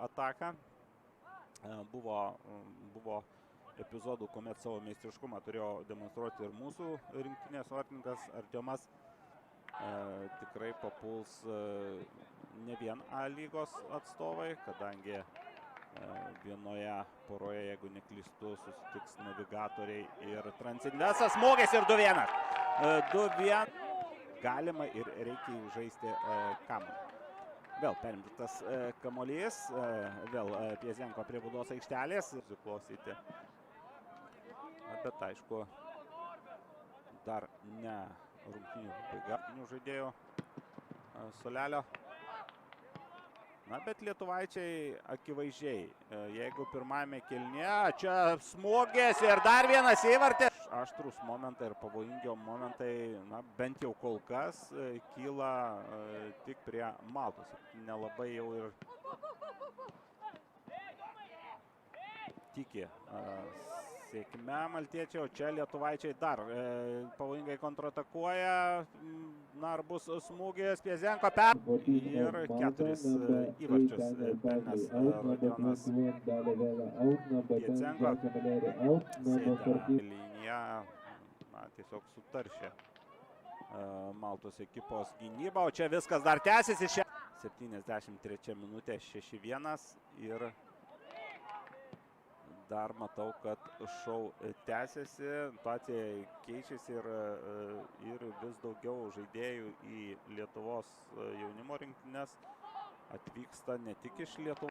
ataką. Buvo epizodų, kuomet savo meistriškumą turėjo demonstruoti ir mūsų rinktinės vartininkas Artiomas. Tikrai papuls ne vien A lygos atstovai, kadangi vienoje poroje, jeigu neklystu, susitiks Navigatoriai ir Transindesas. Smūgis ir 2-1. 2-1. Galima ir reikia žaisti kamuolį. Vėl perimtas kamuolys, vėl Piezenko prie baudos aikštelės. Susiklausyti. Bet aišku, dar ne rungtynių pabaiga žaidėjų suolelio. Na, bet lietuvaičiai akivaizdžiai, jeigu pirmame kėlinyje, čia smūgis ir dar vienas įvartis. Aštrūs momentai ir pavojingi momentai, na, bent jau kol kas kyla tik prie Maltos. Nelabai jau ir tiki sėkme maltiečiai, o čia lietuvaičiai dar pavojingai kontratakuoja. Na, ar bus smūgis, Piezenko ir 4 įvarčius pelnęs Rodionas Piezenko. Sėda linija, na, tiesiog sutaršė Maltos ekipos gynybą, o čia viskas dar tęsiasi. 73 minutė, 6-1 ir dar matau, kad šou tęsiasi, situacija keičiasi ir vis daugiau žaidėjų į Lietuvos jaunimo rinktinės atvyksta ne tik iš Lietuvos.